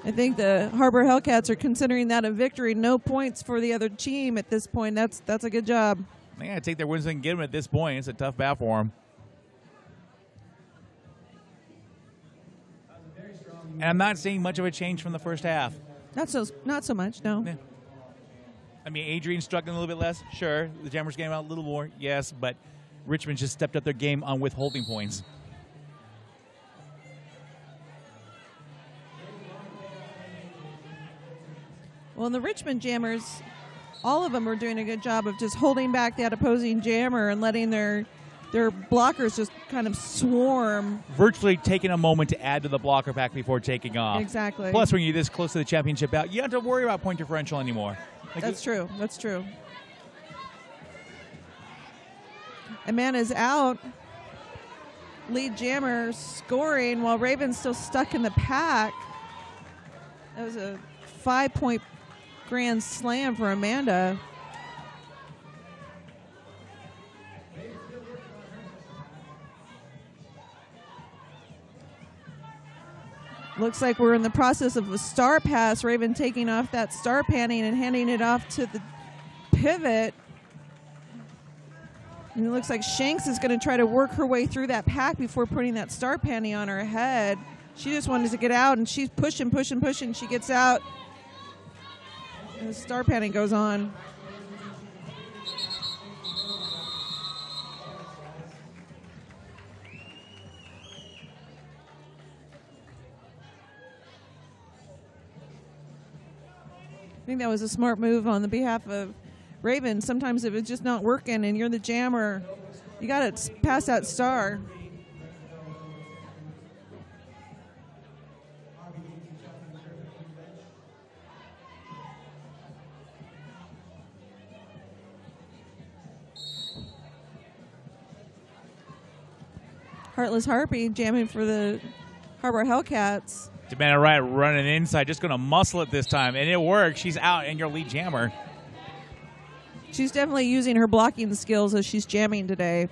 I think the Harbor Hellcats are considering that a victory. No points for the other team at this point. That's a good job. They got to take their wins and get them at this point. It's a tough bout for them. And I'm not seeing much of a change from the first half. Not so much, no. Yeah. I mean, Adrian struggling a little bit less, sure. The Jammers game out a little more, yes, but Richmond just stepped up their game on withholding points. Well, the Richmond Jammers, all of them are doing a good job of just holding back that opposing jammer and letting their blockers just kind of swarm. Virtually taking a moment to add to the blocker pack before taking off. Exactly. Plus, when you're this close to the championship bout, you don't have to worry about point differential anymore. That's true. That's true. Amanda's out. Lead jammer scoring while Raven's still stuck in the pack. That was a 5-point grand slam for Amanda. Looks like we're in the process of a star pass. Raven taking off that star panning and handing it off to the pivot. And it looks like Shanks is going to try to work her way through that pack before putting that star panning on her head. She just wanted to get out, and she's pushing. She gets out, and the star panning goes on. I think that was a smart move on the behalf of Raven, sometimes if it's just not working and you're the jammer, you got to pass that star. Heartless Harpy jamming for the Harbor Hellcats. Demanda Riot running inside, just going to muscle it this time, and it works. She's out, and your lead jammer. She's definitely using her blocking skills as she's jamming today.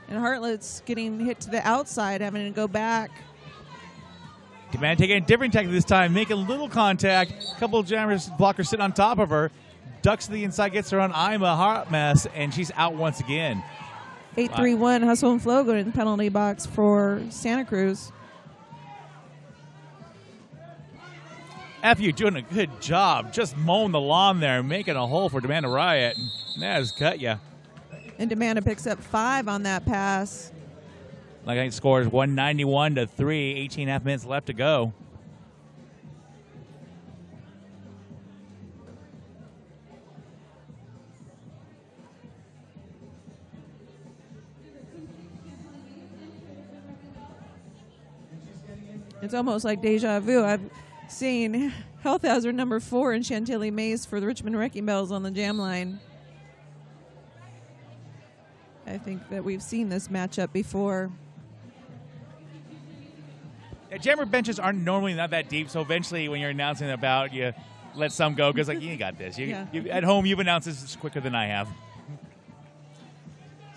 And Heartless getting hit to the outside, having to go back. Demanda taking a different tactic this time, making little contact. A couple of jammers, blockers sit on top of her. Ducks to the inside, gets her on Ima, hot mess, and she's out once again. 8-3-1 Hustle and Flow going to the penalty box for Santa Cruz. F you doing a good job. Just mowing the lawn there, making a hole for Demanda Riot. That has cut ya. And Demanda picks up 5 on that pass. Like I scores 191-3, 18.5 minutes left to go. It's almost like deja vu. I've seen Health Hazard number 4 and Chantilly Mace for the Richmond Wrecking Bells on the jam line. I think that we've seen this matchup before. Yeah, jammer benches aren't normally not that deep, so eventually when you're announcing about, you let some go because like you got this. You, at home, you've announced this quicker than I have.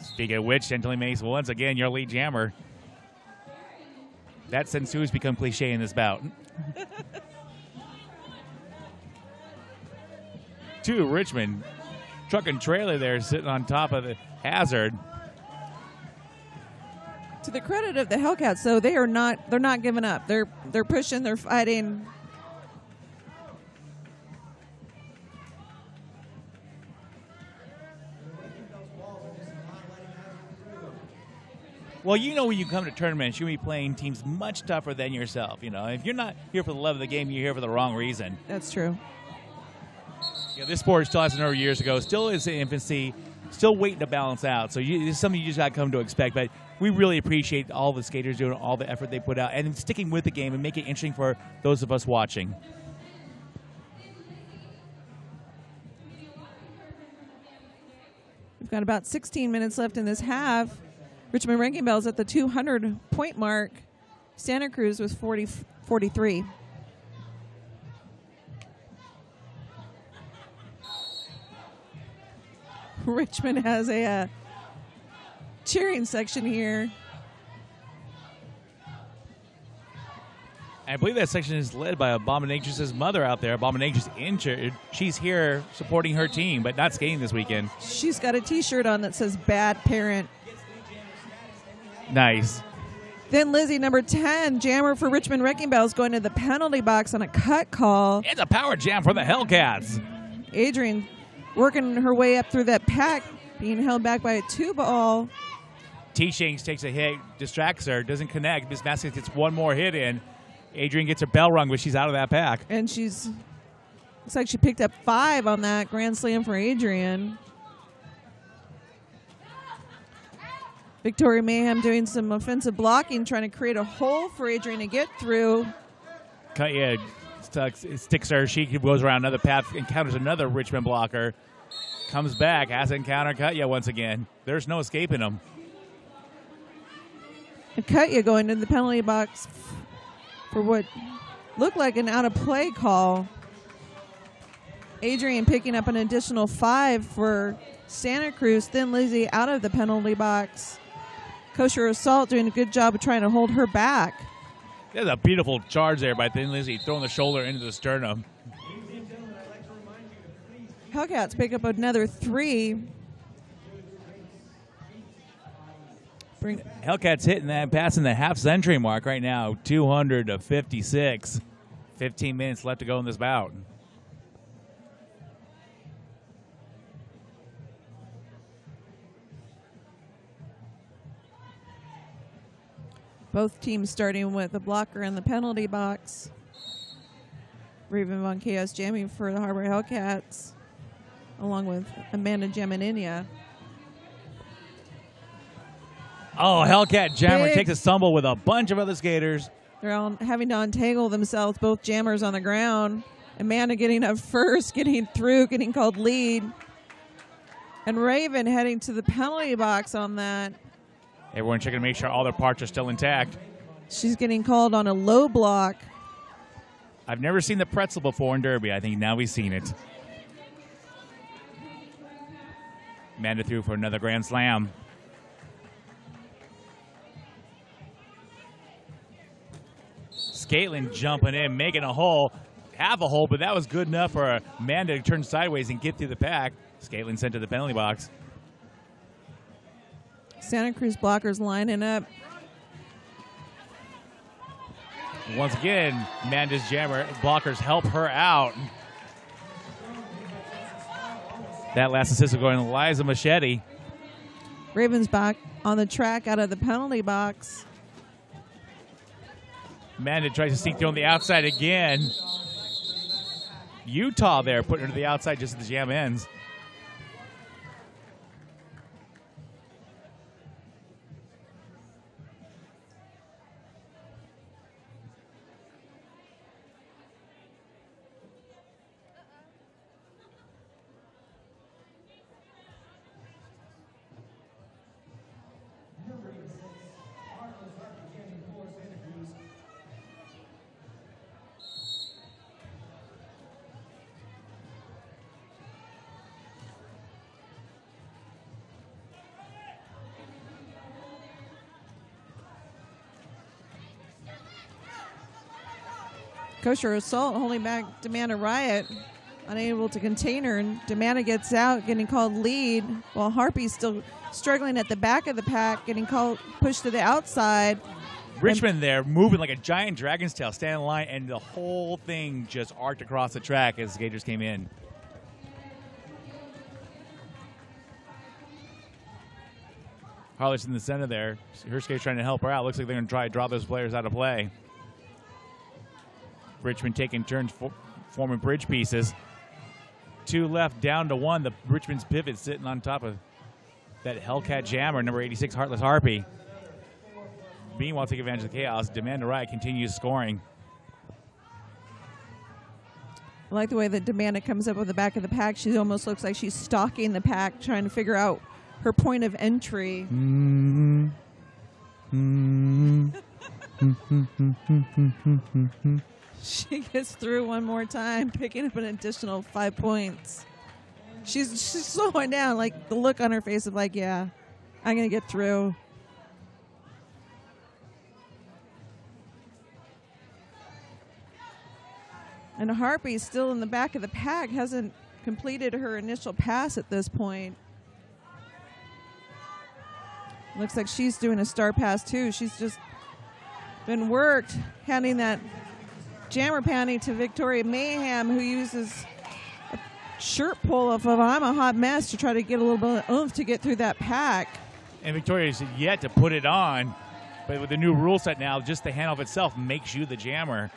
Speaking of which, Chantilly Mace once again your lead jammer. That sensu has become cliche in this bout. To Richmond, truck and trailer there sitting on top of the hazard. To the credit of the Hellcats, though, they're not giving up. They're pushing, they're fighting. Well, you know when you come to tournaments, you're going to be playing teams much tougher than yourself. You know, if you're not here for the love of the game, you're here for the wrong reason. That's true. You know, this sport still has a number of years ago, still is in infancy, still waiting to balance out. So it's something you just got to come to expect. But we really appreciate all the skaters doing all the effort they put out and sticking with the game and make it interesting for those of us watching. We've got about 16 minutes left in this half. Richmond Wrecking Bells at the 200-point mark. Santa Cruz with 43. Richmond has a cheering section here. I believe that section is led by Abominatrix's mother out there. Abominatrix injured. She's here supporting her team, but not skating this weekend. She's got a T-shirt on that says "Bad Parent." Nice. Then Lizzie, number 10, jammer for Richmond Wrecking Bells, going to the penalty box on a cut call. It's a power jam for the Hellcats. Adrian working her way up through that pack, being held back by a 2-ball. T-Shanks takes a hit, distracts her, doesn't connect. Miss Vasquez gets one more hit in. Adrian gets her bell rung, but she's out of that pack. And looks like she picked up 5 on that grand slam for Adrian. Victoria Mayhem doing some offensive blocking, trying to create a hole for Adrian to get through. Katya sticks her. She goes around another path, encounters another Richmond blocker. Comes back, has to encounter Katya once again. There's no escaping them. And Katya going to the penalty box for what looked like an out-of-play call. Adrian picking up an additional 5 for Santa Cruz. Thin Lizzie out of the penalty box. Kosher Assault doing a good job of trying to hold her back. There's a beautiful charge there by Thin Lizzie, throwing the shoulder into the sternum. Hellcats pick up another 3. Hellcats hitting that, passing the half-century mark right now, 200-56. 15 minutes left to go in this bout. Both teams starting with the blocker in the penalty box. Raven Von Chaos jamming for the Harbor Hellcats. along with Amanda Gemininia. Oh, Hellcat Jammer Big. takes a stumble with a bunch of other skaters. They're all having to untangle themselves, both jammers on the ground. Amanda getting up first, getting through, getting called lead. And Raven heading to the penalty box on that. Everyone checking to make sure all their parts are still intact. She's getting called on a low block. I've never seen the pretzel before in Derby. I think now we've seen it. Amanda through for another grand slam. Scaitlin jumping in, making a hole. Half a hole, but that was good enough for Amanda to turn sideways and get through the pack. Scaitlin sent to the penalty box. Santa Cruz blockers lining up. Once again, Amanda's jammer blockers help her out. That last assist will go to Liza Machete. Ravens back on the track out of the penalty box. Amanda tries to sneak through on the outside again. Utah there putting her to the outside just as the jam ends. Kosher assault holding back Demanda Riot, unable to contain her, and Demanda gets out, getting called lead, while Harpy's still struggling at the back of the pack, getting called pushed to the outside. Richmond there moving like a giant dragon's tail, standing in line, and the whole thing just arced across the track as the skaters came in. Harlot's in the center there. Her skate's trying to help her out. Looks like they're going to try to draw those players out of play. Richmond taking turns forming bridge pieces. Two left, down to one. The Richmond's pivot sitting on top of that Hellcat Jammer, number 86, Heartless Harpy. Meanwhile, take advantage of the chaos. Demanda Riot continues scoring. I like the way that Demanda comes up with the back of the pack. She almost looks like she's stalking the pack, trying to figure out her point of entry. She gets through one more time, picking up an additional 5 points. She's slowing down, like the look on her face of like, yeah, I'm going to get through. And Harpy, still in the back of the pack, hasn't completed her initial pass at this point. Looks like she's doing a star pass too. She's just been worked, handing that jammer panty to Victoria Mayhem, who uses a shirt pull-off of I'm a Hot Mess to try to get a little bit of oomph to get through that pack. And Victoria's yet to put it on, but with the new rule set now, just the handoff itself makes you the jammer.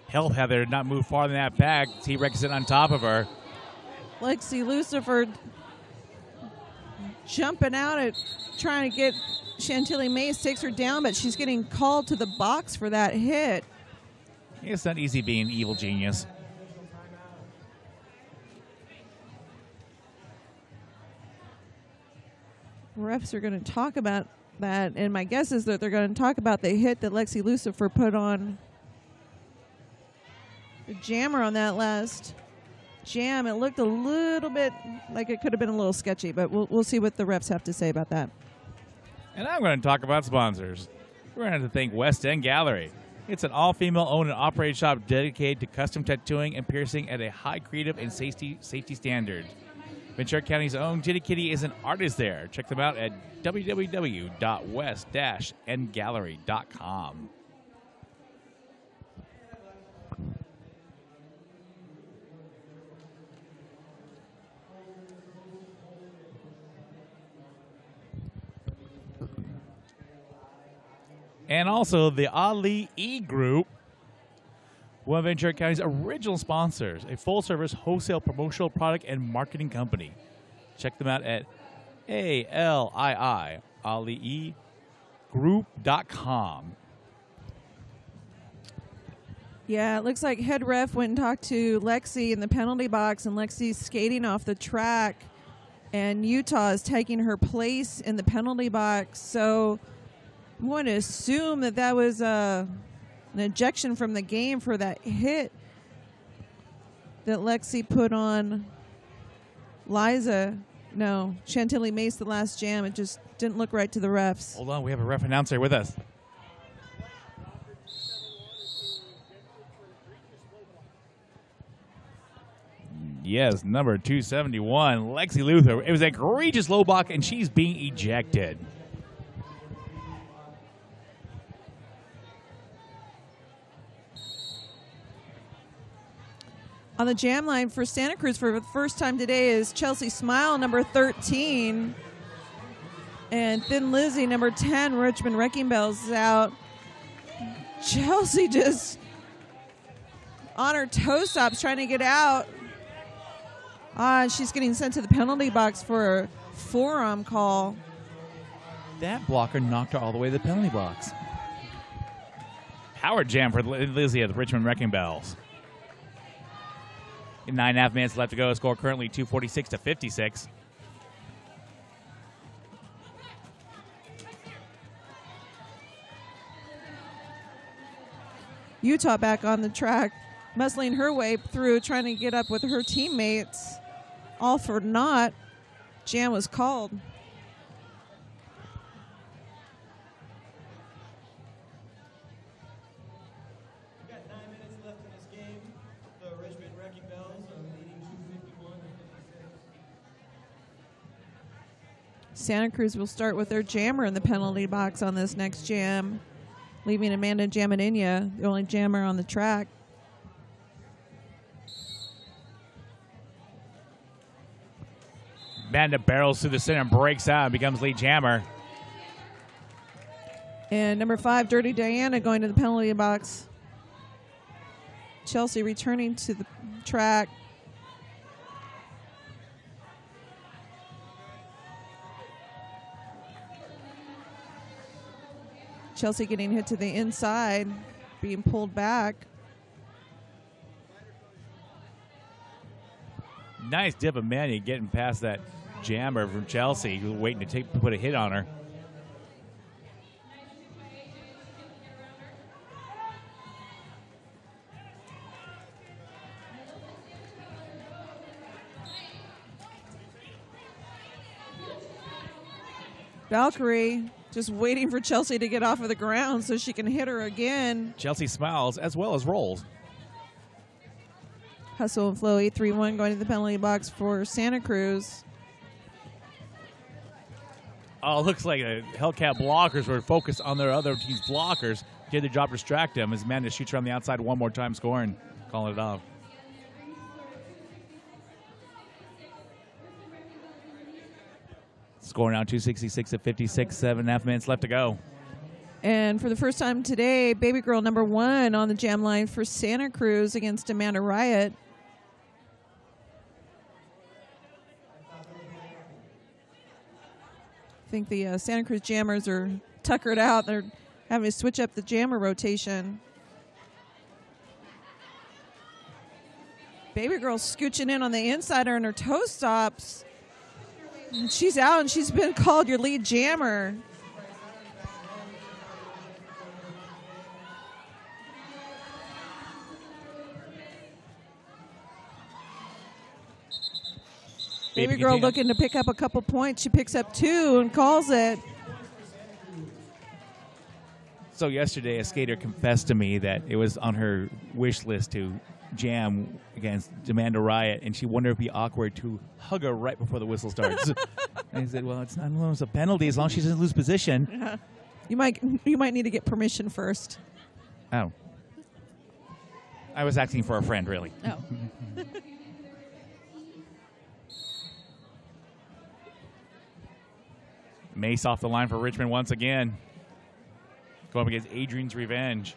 Health Heather did not move farther than that back. T-Rex is on top of her. Lexi Lucifer jumping out at trying to get Chantilly Mace, takes her down, but she's getting called to the box for that hit. It's not easy being an evil genius. Refs are going to talk about that, and my guess is that they're going to talk about the hit that Lexi Lucifer put on the jammer on that last jam, it looked a little bit like it could have been a little sketchy, but we'll see what the refs have to say about that. And I'm going to talk about sponsors. We're going to thank West End Gallery. It's an all-female owned and operated shop dedicated to custom tattooing and piercing at a high creative and safety standard. Ventura County's own Jitty Kitty is an artist there. Check them out at www.west-ndgallery.com. And also the Ali E Group, one of Ventura County's original sponsors, a full-service wholesale promotional product and marketing company. Check them out at ALIEgroup.com. Yeah, it looks like head ref went and talked to Lexi in the penalty box, and Lexi's skating off the track, and Utah is taking her place in the penalty box. So I'm going to assume that was an ejection from the game for that hit that Lexi put on Liza. No, Chantilly maced the last jam. It just didn't look right to the refs. Hold on, we have a ref announcer with us. Yes, number 271, Lexi Luther. It was an egregious low block, and she's being ejected. On the jam line for Santa Cruz for the first time today is Chelsea Smile, number 13. And Thin Lizzy, number 10, Richmond Wrecking Bells is out. Chelsea just on her toe stops trying to get out. She's getting sent to the penalty box for a forearm call. That blocker knocked her all the way to the penalty box. Power jam for Lizzie at the Richmond Wrecking Bells. 9.5 minutes left to go. Score currently 246-56. Utah back on the track, muscling her way through, trying to get up with her teammates. All for naught. Jam was called. Santa Cruz will start with their jammer in the penalty box on this next jam, leaving Amanda Jamadinia, the only jammer on the track. Amanda barrels through the center and breaks out and becomes lead jammer. And number 5, Dirty Diana, going to the penalty box. Chelsea returning to the track. Chelsea getting hit to the inside, being pulled back. Nice dip of Manny getting past that jammer from Chelsea, who was waiting to put a hit on her. Valkyrie just waiting for Chelsea to get off of the ground so she can hit her again. Chelsea smiles as well as rolls. Hustle and flow 8-3-1 going to the penalty box for Santa Cruz. Oh, it looks like the Hellcat blockers were focused on their other team's blockers. Did their job to distract them as Amanda shoots her on the outside one more time, scoring, calling it off. Score now 266-56, 7.5 minutes left to go. And for the first time today, baby girl number 1 on the jam line for Santa Cruz against Amanda Riot. I think the Santa Cruz jammers are tuckered out. They're having to switch up the jammer rotation. Baby girl scooching in on the inside on her toe stops. And she's out, and she's been called your lead jammer. Baby girl looking to pick up a couple points. She picks up 2 and calls it. So yesterday, a skater confessed to me that it was on her wish list to jam against Amanda Riot, and she wondered if it'd be awkward to hug her right before the whistle starts. And I said, well, it's not almost a penalty as long as she doesn't lose position. Yeah. You might need to get permission first. Oh. I was asking for a friend, really. Oh. Mace off the line for Richmond once again. Going up against Adrian's Revenge.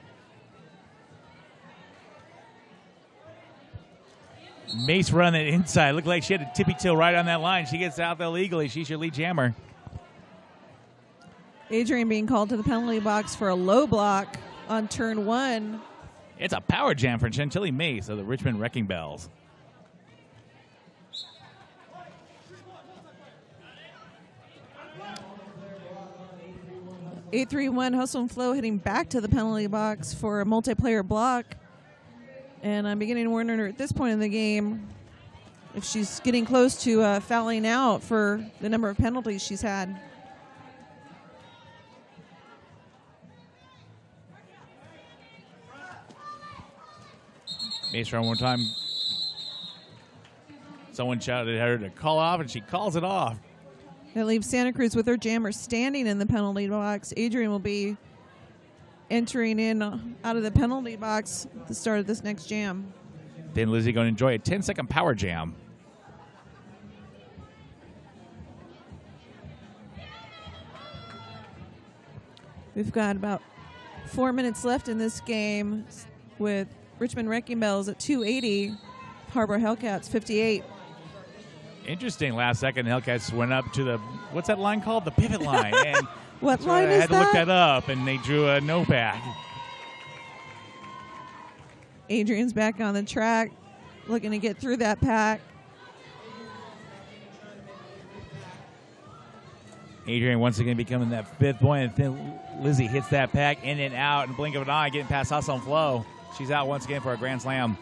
Mace running inside. Looked like she had a tippy toe right on that line. She gets out illegally. She's your lead jammer. Adrian being called to the penalty box for a low block on turn 1. It's a power jam for Chantilly Mace of the Richmond Wrecking Bells. (8-3-1) Hustle and Flow heading back to the penalty box for a multiplayer block. And I'm beginning to wonder at this point in the game if she's getting close to fouling out for the number of penalties she's had. Mace one more time. Someone shouted at her to call off, and she calls it off. That leaves Santa Cruz with her jammer standing in the penalty box. Adrian will be entering in out of the penalty box at the start of this next jam. Then Lizzie going to enjoy a 10-second power jam. We've got about 4 minutes left in this game with Richmond Wrecking Bells at 280, Harbor Hellcats 58. Interesting. Last second, Hellcats went up to the, what's that line called? The pivot line. And what so line I is had that? to look that up, and they drew a no back. Adrian's back on the track, looking to get through that pack. Adrian once again becoming that 5th point, and then Lizzie hits that pack in and out in the blink of an eye, getting past Hustle and Flow. She's out once again for a grand slam.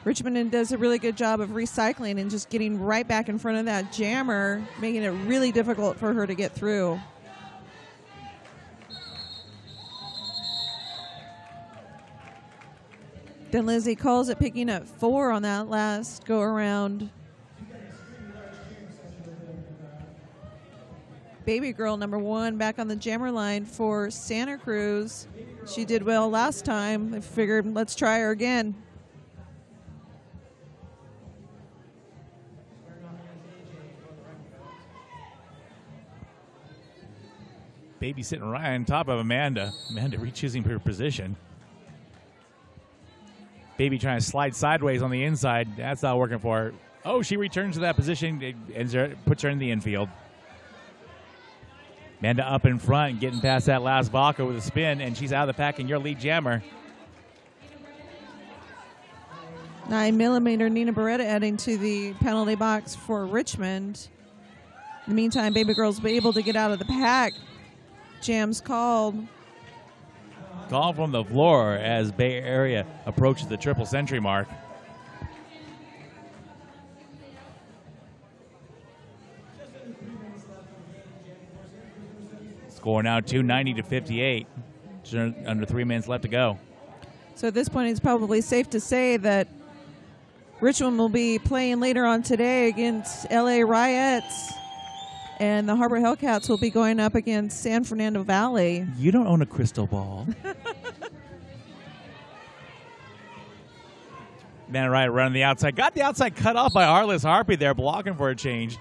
Richmond does a really good job of recycling and just getting right back in front of that jammer, making it really difficult for her to get through. Then Lizzie calls it, picking up 4 on that last go around. Baby girl number 1 back on the jammer line for Santa Cruz. She did well last time. I figured let's try her again. Baby sitting right on top of Amanda. Amanda re-choosing her position. Baby trying to slide sideways on the inside. That's not working for her. Oh, she returns to that position and puts her in the infield. Amanda up in front, getting past that last Baca with a spin, and she's out of the pack, and your lead jammer. 9mm Nina Beretta adding to the penalty box for Richmond. In the meantime, Baby Girl's be able to get out of the pack. Jam's called. Call from the floor as Bay Area approaches the triple century mark. Score now 290-58. Under 3 minutes left to go. So at this point, it's probably safe to say that Richmond will be playing later on today against LA Riots, and the Harbor Hellcats will be going up against San Fernando Valley. You don't own a crystal ball. Man, right, running the outside. Got the outside cut off by Arliss Harpy there, blocking for a change.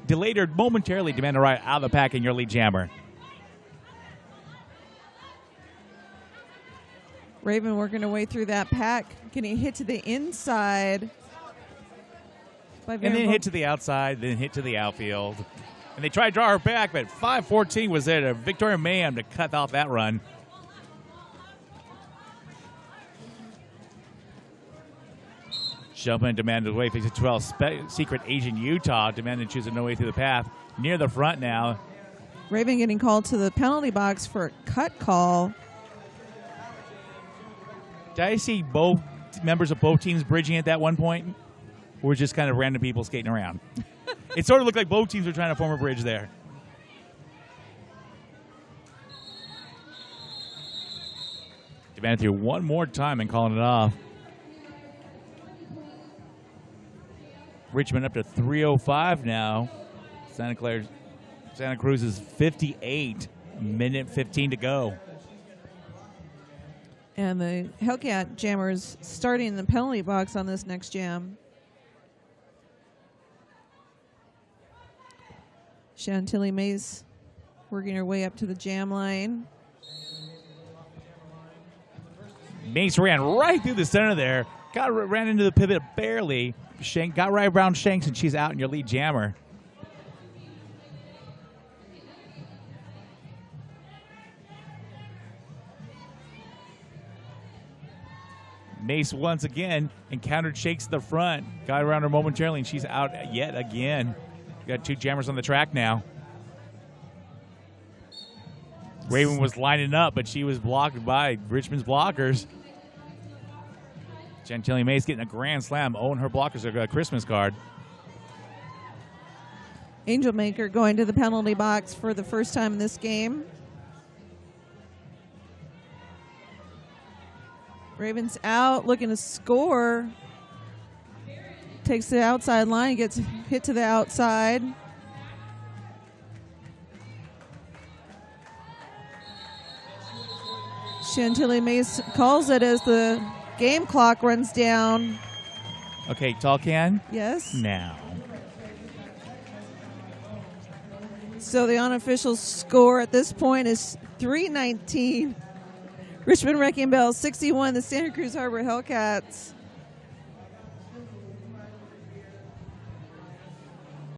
Delayed her momentarily. Demanda Riot out of the pack, and your lead jammer. Raven working her way through that pack, getting hit to the inside. And then hit to the outside, then hit to the outfield. And they tried to draw her back, but 5:14 was there to Victoria Mayhem to cut off that run. Jumping Demanda's way, faces 12. Secret Asian Utah. Demanda choosing no way through the path. Near the front now. Raven getting called to the penalty box for a cut call. Did I see both members of both teams bridging at that one point? Or just kind of random people skating around? It sort of looked like both teams were trying to form a bridge there. Demanded through one more time and calling it off. Richmond up to 3:05 now. Santa Cruz is 58, minute 15 to go. And the Hellcat Jammers starting in the penalty box on this next jam. Chantilly Mace working her way up to the jam line. Mace ran right through the center there. Ran into the pivot barely. Got right around Shanks, and she's out in your lead jammer. Mace once again encountered Shakes at the front. Got around her momentarily, and she's out yet again. Got two jammers on the track now. Raven was lining up, but she was blocked by Richmond's blockers. Chantilly Mace getting a grand slam. Oh, and her blockers are a Christmas card. Angel Maker going to the penalty box for the first time in this game. Raven's out, looking to score. Takes the outside line, gets hit to the outside. Chantilly Mace calls it as the game clock runs down. Okay, tall can? Yes. Now. So the unofficial score at this point is 3-19. Richmond Wrecking Bell 61, the Santa Cruz Harbor Hellcats